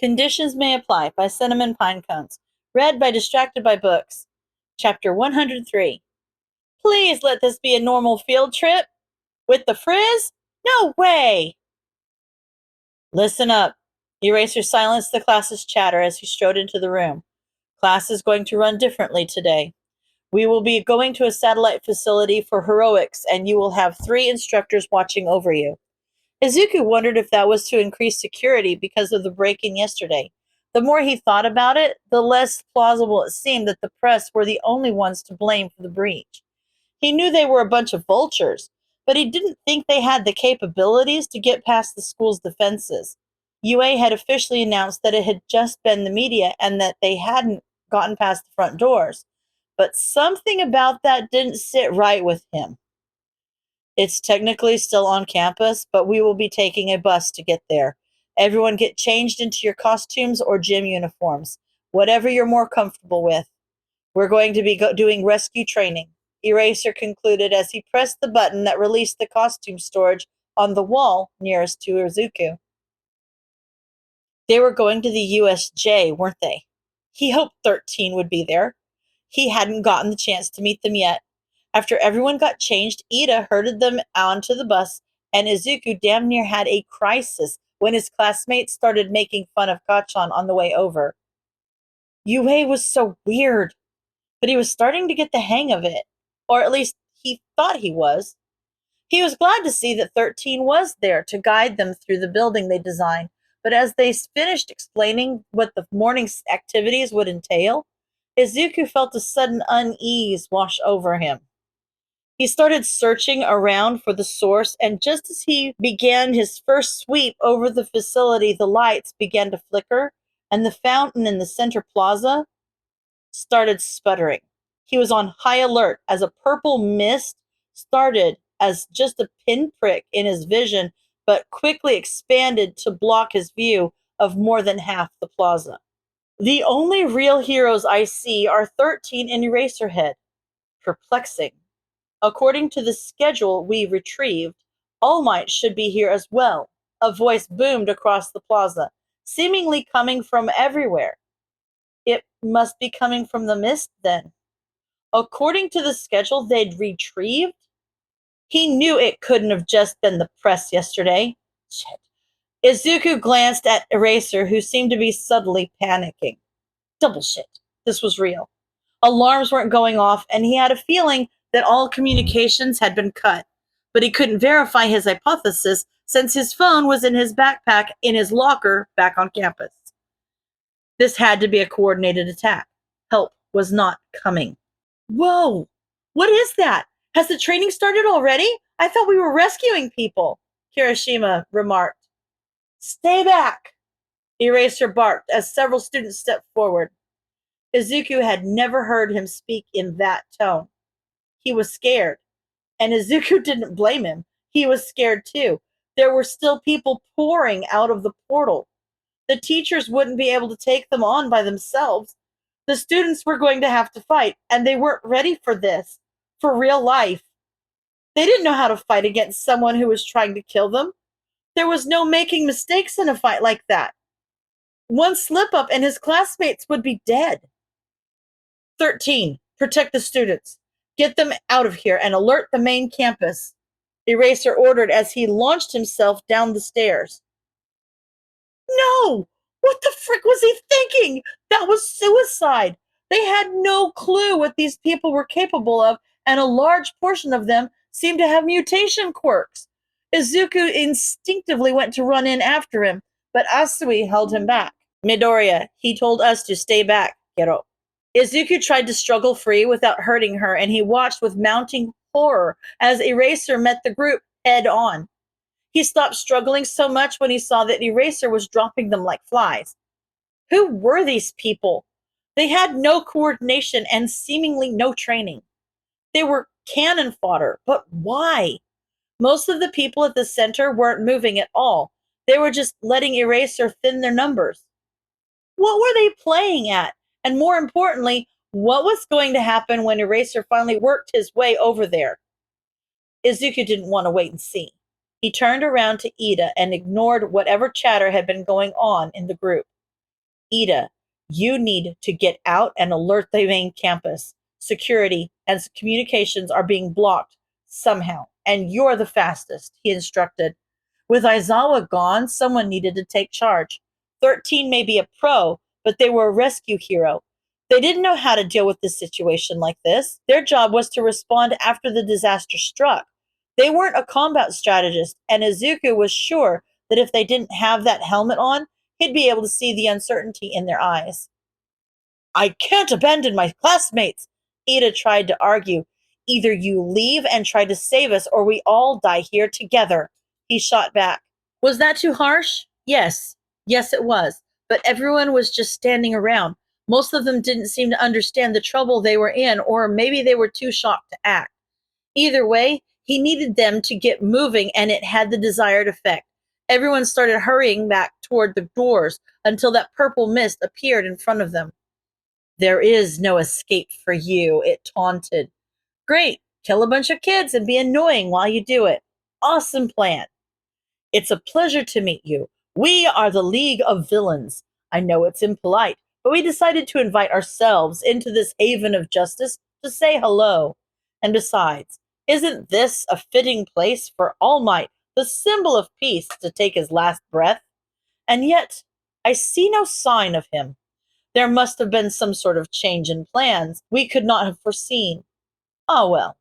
Conditions May Apply by CinnamonPinecones. Read by Distracted by Books. Chapter 103. Please let this be a normal field trip. With the Frizz? No way! Listen up. Eraser silenced the class's chatter as he strode into the room. Class is going to run differently today. We will be going to a satellite facility for heroics, and you will have 3 instructors watching over you. Izuku wondered if that was to increase security because of the break-in yesterday. The more he thought about it, the less plausible it seemed that the press were the only ones to blame for the breach. He knew they were a bunch of vultures, but he didn't think they had the capabilities to get past the school's defenses. UA had officially announced that it had just been the media and that they hadn't gotten past the front doors. But something about that didn't sit right with him. It's technically still on campus, but we will be taking a bus to get there. Everyone get changed into your costumes or gym uniforms, whatever you're more comfortable with. We're going to be doing rescue training, Eraser concluded as he pressed the button that released the costume storage on the wall nearest to Izuku. They were going to the USJ, weren't they? He hoped 13 would be there. He hadn't gotten the chance to meet them yet. After everyone got changed, Ida herded them onto the bus, and Izuku damn near had a crisis when his classmates started making fun of Ch103 on the way over. UA was so weird, but he was starting to get the hang of it, or at least he thought he was. He was glad to see that 13 was there to guide them through the building they designed, but as they finished explaining what the morning's activities would entail, Izuku felt a sudden unease wash over him. He started searching around for the source, and just as he began his first sweep over the facility, the lights began to flicker, and the fountain in the center plaza started sputtering. He was on high alert as a purple mist started as just a pinprick in his vision, but quickly expanded to block his view of more than half the plaza. The only real heroes I see are 13 and Eraserhead. Perplexing. According to the schedule we retrieved, All Might should be here as well. A voice boomed across the plaza, seemingly coming from everywhere. It must be coming from the mist, then. According to the schedule they'd retrieved? He knew it couldn't have just been the press yesterday. Shit. Izuku glanced at Eraser, who seemed to be subtly panicking. Double shit. This was real. Alarms weren't going off, and he had a feeling that all communications had been cut, but he couldn't verify his hypothesis since his phone was in his backpack in his locker back on campus. This had to be a coordinated attack. Help was not coming. Whoa! What is that? Has the training started already? I thought we were rescuing people, Kirishima remarked. Stay back! Eraser barked as several students stepped forward. Izuku had never heard him speak in that tone. He was scared, and Izuku didn't blame him. He was scared too. There were still people pouring out of the portal. The teachers wouldn't be able to take them on by themselves. The students were going to have to fight, and they weren't ready for this, for real life. They didn't know how to fight against someone who was trying to kill them. There was no making mistakes in a fight like that. One slip-up and his classmates would be dead. 13. Protect the students. Get them out of here and alert the main campus, Eraser ordered as he launched himself down the stairs. No! What the frick was he thinking? That was suicide. They had no clue what these people were capable of, and a large portion of them seemed to have mutation quirks. Izuku instinctively went to run in after him, but Asui held him back. Midoriya, he told us to stay back, Gero. Izuku tried to struggle free without hurting her, and he watched with mounting horror as Eraser met the group head on. He stopped struggling so much when he saw that Eraser was dropping them like flies. Who were these people? They had no coordination and seemingly no training. They were cannon fodder, but why? Most of the people at the center weren't moving at all. They were just letting Eraser thin their numbers. What were they playing at? And more importantly, what was going to happen when Eraser finally worked his way over there? Izuku didn't want to wait and see. He turned around to Ida and ignored whatever chatter had been going on in the group. Ida, you need to get out and alert the main campus. Security and communications are being blocked somehow, and you're the fastest, he instructed. With Aizawa gone, someone needed to take charge. 13 may be a pro, but they were a rescue hero. They didn't know how to deal with this situation like this. Their job was to respond after the disaster struck. They weren't a combat strategist, and Izuku was sure that if they didn't have that helmet on, he'd be able to see the uncertainty in their eyes. I can't abandon my classmates, Ida tried to argue. Either you leave and try to save us, or we all die here together, he shot back. Was that too harsh? Yes. Yes, it was. But everyone was just standing around. Most of them didn't seem to understand the trouble they were in, or maybe they were too shocked to act. Either way, he needed them to get moving, and it had the desired effect. Everyone started hurrying back toward the doors until that purple mist appeared in front of them. There is no escape for you, it taunted. Great, kill a bunch of kids and be annoying while you do it. Awesome plan. It's a pleasure to meet you. We are the League of Villains. I know it's impolite, but we decided to invite ourselves into this haven of justice to say hello. And besides, isn't this a fitting place for All Might, the symbol of peace, to take his last breath? And yet, I see no sign of him. There must have been some sort of change in plans we could not have foreseen. Ah, well,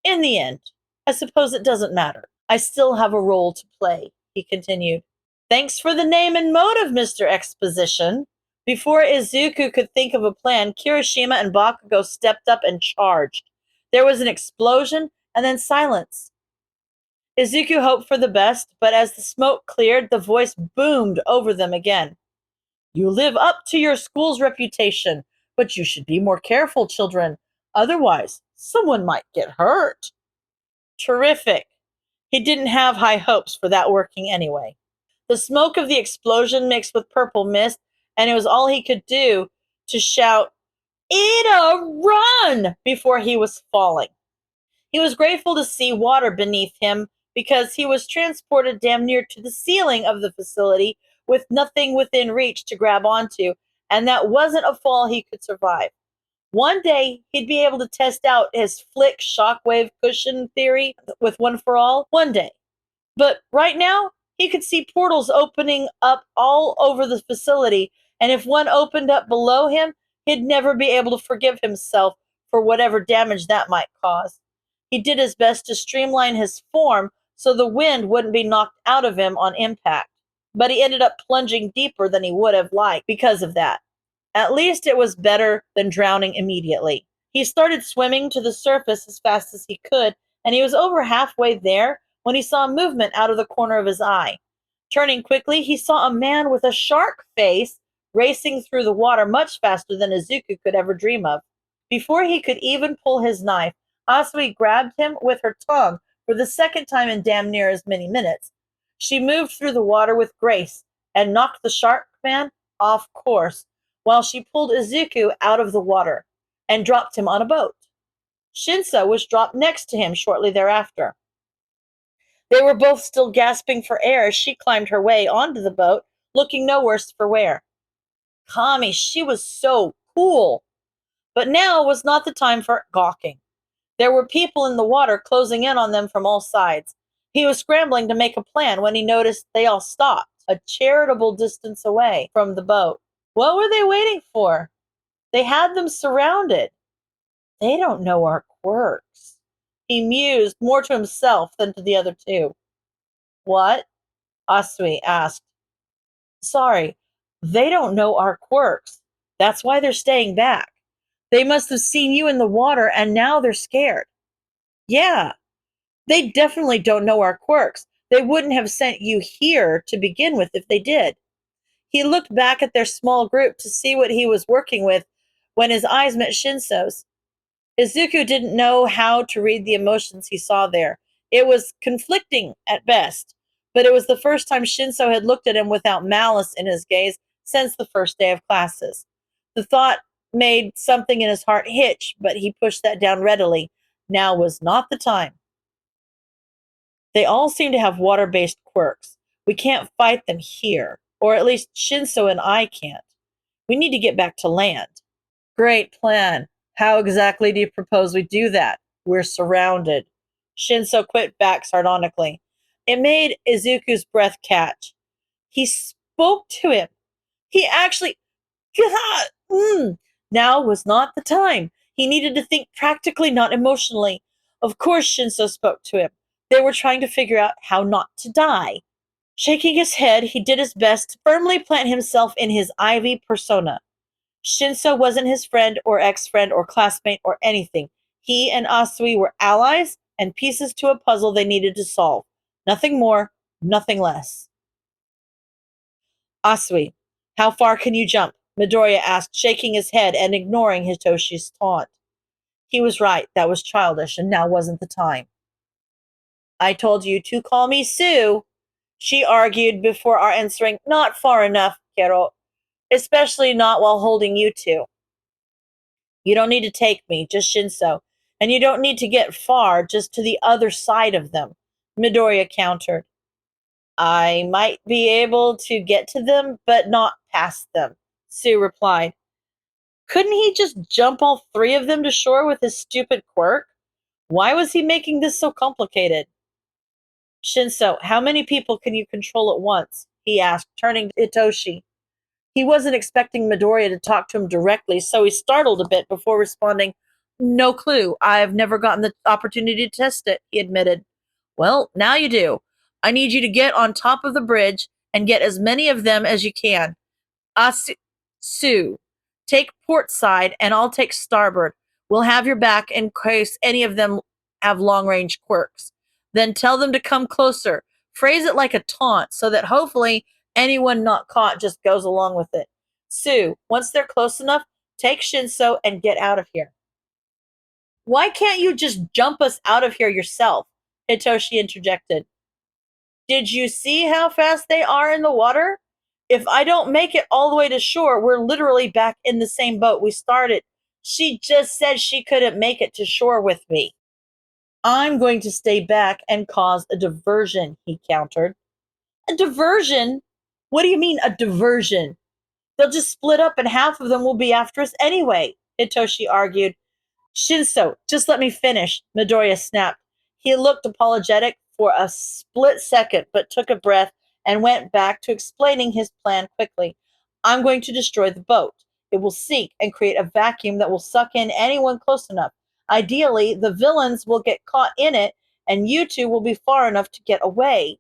in the end, I suppose it doesn't matter. I still have a role to play, he continued. Thanks for the name and motive, Mr. Exposition. Before Izuku could think of a plan, Kirishima and Bakugo stepped up and charged. There was an explosion and then silence. Izuku hoped for the best, but as the smoke cleared, the voice boomed over them again. You live up to your school's reputation, but you should be more careful, children. Otherwise, someone might get hurt. Terrific. He didn't have high hopes for that working anyway. The smoke of the explosion mixed with purple mist, and it was all he could do to shout, Ida, run! Before he was falling. He was grateful to see water beneath him because he was transported damn near to the ceiling of the facility with nothing within reach to grab onto, and that wasn't a fall he could survive. One day, he'd be able to test out his flick shockwave cushion theory with One for All. One day. But right now, he could see portals opening up all over the facility, and if one opened up below him, he'd never be able to forgive himself for whatever damage that might cause. He did his best to streamline his form so the wind wouldn't be knocked out of him on impact, but he ended up plunging deeper than he would have liked because of that. At least it was better than drowning immediately. He started swimming to the surface as fast as he could, and he was over halfway there when he saw movement out of the corner of his eye. Turning quickly, he saw a man with a shark face racing through the water much faster than Izuku could ever dream of. Before he could even pull his knife, Asui grabbed him with her tongue for the second time in damn near as many minutes. She moved through the water with grace and knocked the shark man off course, while she pulled Izuku out of the water and dropped him on a boat. Shinso was dropped next to him shortly thereafter. They were both still gasping for air as she climbed her way onto the boat, looking no worse for wear. Kami, she was so cool. But now was not the time for gawking. There were people in the water closing in on them from all sides. He was scrambling to make a plan when he noticed they all stopped, a charitable distance away from the boat. What were they waiting for? They had them surrounded. They don't know our quirks. He mused more to himself than to the other two. What? Asui asked. Sorry, they don't know our quirks. That's why they're staying back. They must have seen you in the water and now they're scared. Yeah, they definitely don't know our quirks. They wouldn't have sent you here to begin with if they did. He looked back at their small group to see what he was working with when his eyes met Shinso's. Izuku didn't know how to read the emotions he saw there. It was conflicting at best, but it was the first time Shinso had looked at him without malice in his gaze since the first day of classes. The thought made something in his heart hitch, but he pushed that down readily. Now was not the time. They all seem to have water-based quirks. We can't fight them here, or at least Shinso and I can't. We need to get back to land. Great plan. How exactly do you propose we do that? We're surrounded. Shinso quit back sardonically. It made Izuku's breath catch. He spoke to him. He actually. God! Now was not the time. He needed to think practically, not emotionally. Of course, Shinso spoke to him. They were trying to figure out how not to die. Shaking his head, he did his best to firmly plant himself in his Ivy persona. Shinso wasn't his friend or ex-friend or classmate or anything. He and Asui were allies and pieces to a puzzle they needed to solve. Nothing more, nothing less. Asui, how far can you jump? Midoriya asked, shaking his head and ignoring Hitoshi's taunt. He was right, that was childish, and now wasn't the time. I told you to call me Sue, she argued before answering, not far enough, Kero, especially not while holding you two. You don't need to take me, just Shinso, and you don't need to get far, just to the other side of them, Midoriya countered. I might be able to get to them, but not past them, Sue replied. Couldn't he just jump all three of them to shore with his stupid quirk? Why was he making this so complicated? Shinso, how many people can you control at once? He asked, turning to Itoshi. He wasn't expecting Midoriya to talk to him directly, so he startled a bit before responding, No clue. I've never gotten the opportunity to test it, he admitted. Well, now you do. I need you to get on top of the bridge and get as many of them as you can. Sue, take port side and I'll take starboard. We'll have your back in case any of them have long-range quirks. Then tell them to come closer. Phrase it like a taunt so that hopefully anyone not caught just goes along with it. Sue, once they're close enough, take Shinso and get out of here. Why can't you just jump us out of here yourself? Hitoshi interjected. Did you see how fast they are in the water? If I don't make it all the way to shore, we're literally back in the same boat we started. She just said she couldn't make it to shore with me. I'm going to stay back and cause a diversion, he countered. A diversion? What do you mean, a diversion? They'll just split up and half of them will be after us anyway, Hitoshi argued. Shinso, just let me finish, Midoriya snapped. He looked apologetic for a split second, but took a breath and went back to explaining his plan quickly. I'm going to destroy the boat. It will sink and create a vacuum that will suck in anyone close enough. Ideally, the villains will get caught in it, and you two will be far enough to get away.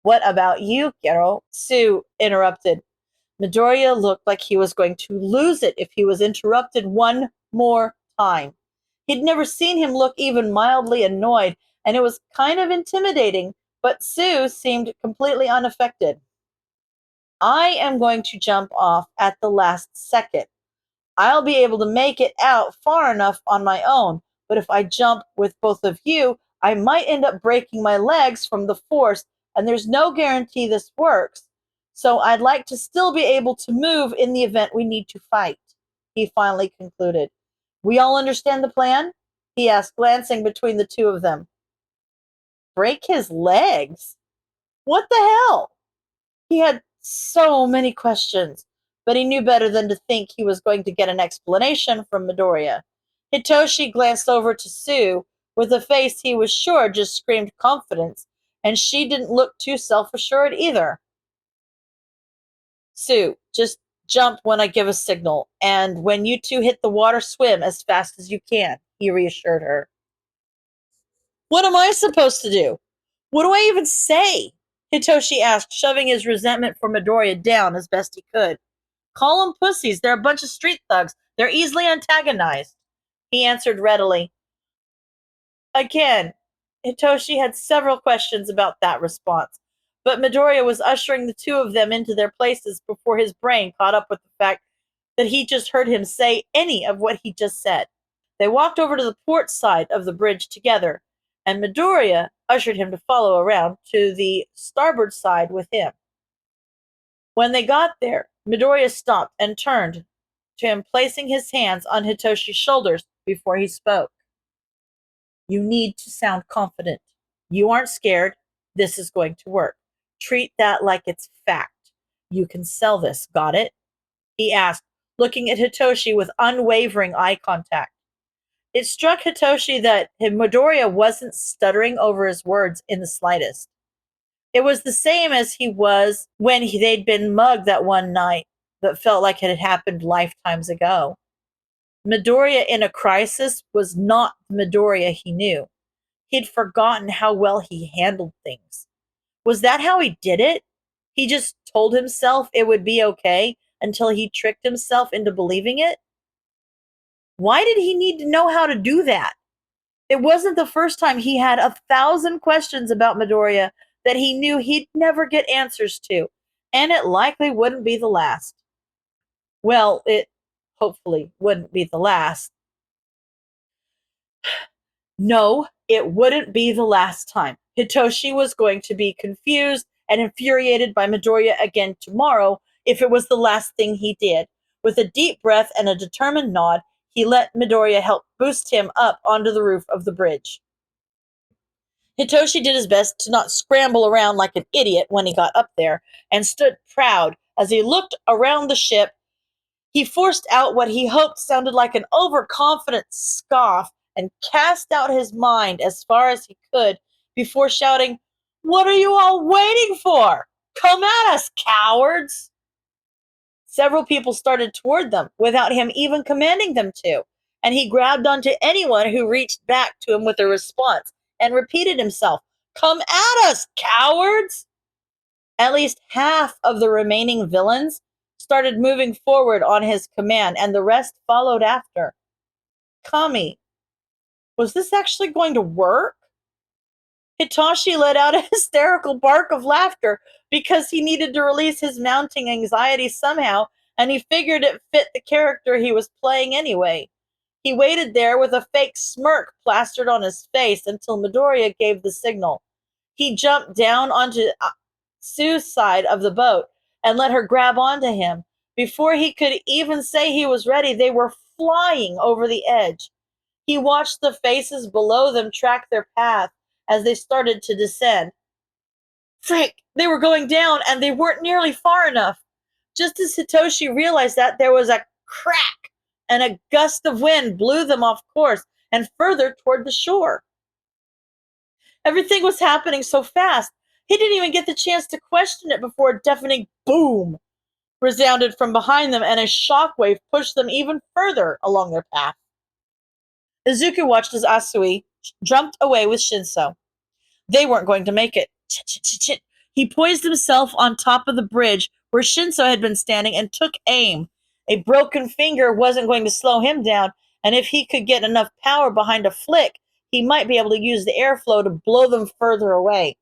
What about you, Gero? Sue interrupted. Midoriya looked like he was going to lose it if he was interrupted one more time. He'd never seen him look even mildly annoyed, and it was kind of intimidating, but Sue seemed completely unaffected. I am going to jump off at the last second. I'll be able to make it out far enough on my own, but if I jump with both of you, I might end up breaking my legs from the force, and there's no guarantee this works. So I'd like to still be able to move in the event we need to fight, he finally concluded. We all understand the plan? He asked, glancing between the two of them. Break his legs? What the hell? He had so many questions, but he knew better than to think he was going to get an explanation from Midoriya. Hitoshi glanced over to Sue with a face he was sure just screamed confidence, and she didn't look too self-assured either. Sue, just jump when I give a signal, and when you two hit the water, swim as fast as you can, he reassured her. What am I supposed to do? What do I even say? Hitoshi asked, shoving his resentment for Midoriya down as best he could. Call them pussies. They're a bunch of street thugs. They're easily antagonized. He answered readily. Again, Hitoshi had several questions about that response, but Midoriya was ushering the two of them into their places before his brain caught up with the fact that he just heard him say any of what he just said. They walked over to the port side of the bridge together, and Midoriya ushered him to follow around to the starboard side with him. When they got there, Midoriya stopped and turned to him, placing his hands on Hitoshi's shoulders before he spoke. You need to sound confident. You aren't scared. This is going to work. Treat that like it's fact. You can sell this. Got it? He asked, looking at Hitoshi with unwavering eye contact. It struck Hitoshi that Midoriya wasn't stuttering over his words in the slightest. It was the same as he was when they'd been mugged that one night that felt like it had happened lifetimes ago. Midoriya in a crisis was not the Midoriya he knew. He'd forgotten how well he handled things. Was that how he did it? He just told himself it would be okay until he tricked himself into believing it? Why did he need to know how to do that? It wasn't the first time he had 1,000 questions about Midoriya that he knew he'd never get answers to, and it likely wouldn't be the last. Well, it hopefully wouldn't be the last. No, it wouldn't be the last time. Hitoshi was going to be confused and infuriated by Midoriya again tomorrow if it was the last thing he did. With a deep breath and a determined nod, he let Midoriya help boost him up onto the roof of the bridge. Hitoshi did his best to not scramble around like an idiot when he got up there, and stood proud as he looked around the ship. He forced out what he hoped sounded like an overconfident scoff and cast out his mind as far as he could before shouting, "What are you all waiting for? Come at us, cowards!" Several people started toward them without him even commanding them to, and he grabbed onto anyone who reached back to him with a response and repeated himself, "Come at us, cowards!" At least half of the remaining villains started moving forward on his command, and the rest followed after. Kami, was this actually going to work? Hitoshi let out a hysterical bark of laughter because he needed to release his mounting anxiety somehow, and he figured it fit the character he was playing anyway. He waited there with a fake smirk plastered on his face until Midoriya gave the signal. He jumped down onto Sue's side of the boat and let her grab onto him. Before he could even say he was ready, they were flying over the edge. He watched the faces below them track their path as they started to descend. Frick! They were going down, and they weren't nearly far enough. Just as Hitoshi realized that, there was a crack, and a gust of wind blew them off course and further toward the shore. Everything was happening so fast, he didn't even get the chance to question it before a deafening boom resounded from behind them, and a shockwave pushed them even further along their path. Izuku watched as Asui jumped away with Shinso. They weren't going to make it. Chit. He poised himself on top of the bridge where Shinso had been standing and took aim. A broken finger wasn't going to slow him down, and if he could get enough power behind a flick, he might be able to use the airflow to blow them further away.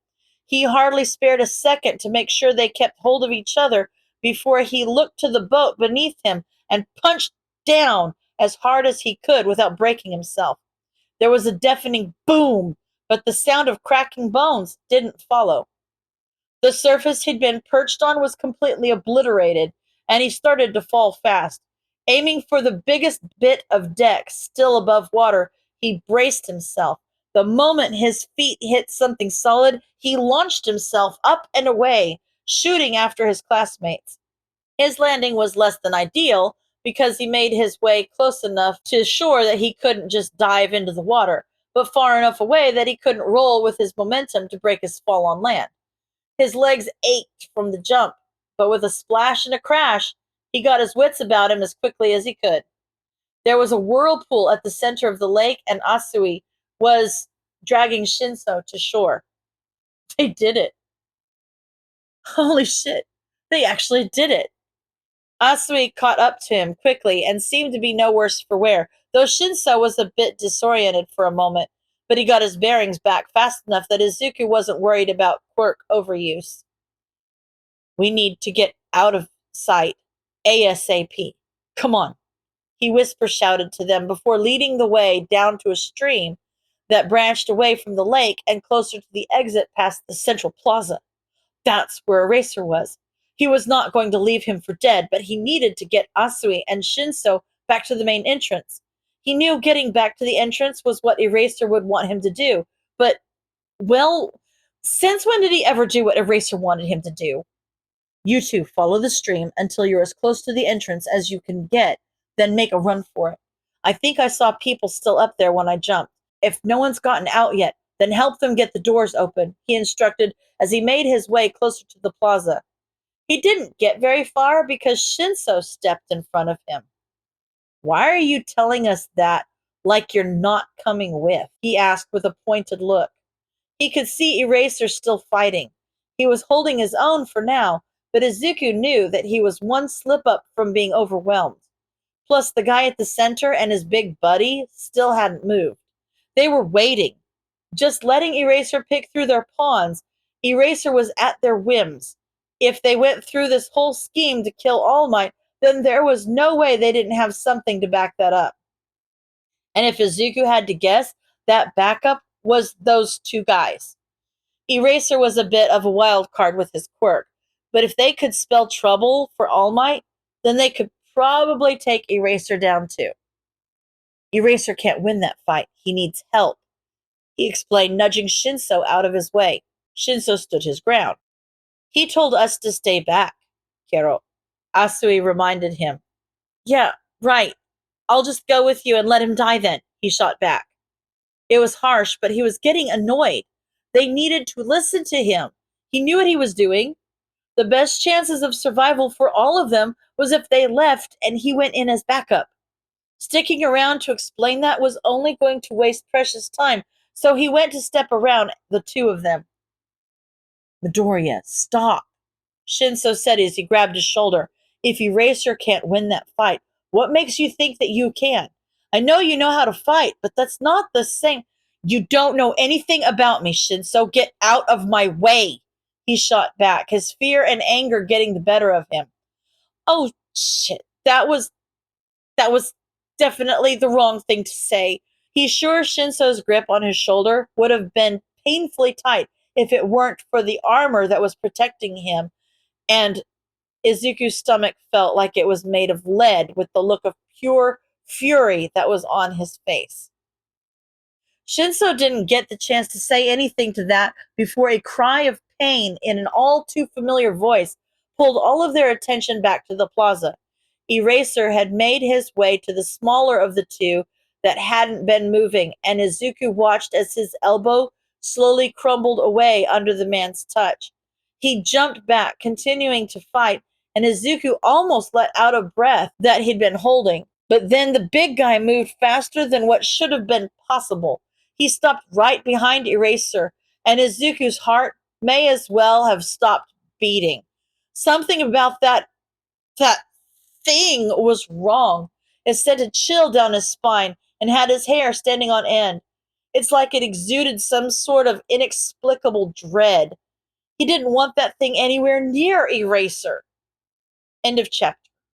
He hardly spared a second to make sure they kept hold of each other before he looked to the boat beneath him and punched down as hard as he could without breaking himself. There was a deafening boom, but the sound of cracking bones didn't follow. The surface he'd been perched on was completely obliterated, and he started to fall fast. Aiming for the biggest bit of deck still above water, he braced himself. The moment his feet hit something solid, he launched himself up and away, shooting after his classmates. His landing was less than ideal because he made his way close enough to shore that he couldn't just dive into the water, but far enough away that he couldn't roll with his momentum to break his fall on land. His legs ached from the jump, but with a splash and a crash, he got his wits about him as quickly as he could. There was a whirlpool at the center of the lake, and Asui was dragging Shinso to shore. They did it. Holy shit. They actually did it. Asui caught up to him quickly and seemed to be no worse for wear, though Shinso was a bit disoriented for a moment, but he got his bearings back fast enough that Izuku wasn't worried about quirk overuse. We need to get out of sight ASAP. Come on, he whisper-shouted to them before leading the way down to a stream that branched away from the lake and closer to the exit past the central plaza. That's where Eraser was. He was not going to leave him for dead, but he needed to get Asui and Shinso back to the main entrance. He knew getting back to the entrance was what Eraser would want him to do, but, well, since when did he ever do what Eraser wanted him to do? You two follow the stream until you're as close to the entrance as you can get, then make a run for it. I think I saw people still up there when I jumped. If no one's gotten out yet, then help them get the doors open, he instructed as he made his way closer to the plaza. He didn't get very far because Shinso stepped in front of him. Why are you telling us that like you're not coming with? He asked with a pointed look. He could see Eraser still fighting. He was holding his own for now, but Izuku knew that he was one slip up from being overwhelmed. Plus, the guy at the center and his big buddy still hadn't moved. They were waiting, just letting Eraser pick through their pawns. Eraser was at their whims. If they went through this whole scheme to kill All Might, then there was no way they didn't have something to back that up. And if Izuku had to guess, that backup was those two guys. Eraser was a bit of a wild card with his quirk, but if they could spell trouble for All Might, then they could probably take Eraser down too. Eraser can't win that fight. He needs help, he explained, nudging Shinso out of his way. Shinso stood his ground. He told us to stay back, Kero. Asui reminded him. Yeah, right. I'll just go with you and let him die then, he shot back. It was harsh, but he was getting annoyed. They needed to listen to him. He knew what he was doing. The best chances of survival for all of them was if they left and he went in as backup. Sticking around to explain that was only going to waste precious time, so he went to step around the two of them. Midoriya, stop, Shinso said as he grabbed his shoulder. If Eraser can't win that fight, what makes you think that you can? I know you know how to fight, but that's not the same. You don't know anything about me, Shinso. Get out of my way, he shot back, his fear and anger getting the better of him. Oh, shit. That was definitely the wrong thing to say. He's sure Shinso's grip on his shoulder would have been painfully tight if it weren't for the armor that was protecting him, and Izuku's stomach felt like it was made of lead with the look of pure fury that was on his face. Shinso didn't get the chance to say anything to that before a cry of pain in an all too familiar voice pulled all of their attention back to the plaza. Eraser had made his way to the smaller of the two that hadn't been moving, and Izuku watched as his elbow slowly crumbled away under the man's touch. He jumped back, continuing to fight, and Izuku almost let out a breath that he'd been holding. But then the big guy moved faster than what should have been possible. He stopped right behind Eraser, and Izuku's heart may as well have stopped beating. Something about that thing was wrong. It sent a chill down his spine and had his hair standing on end. It's like it exuded some sort of inexplicable dread. He didn't want that thing anywhere near Eraser. End of chapter.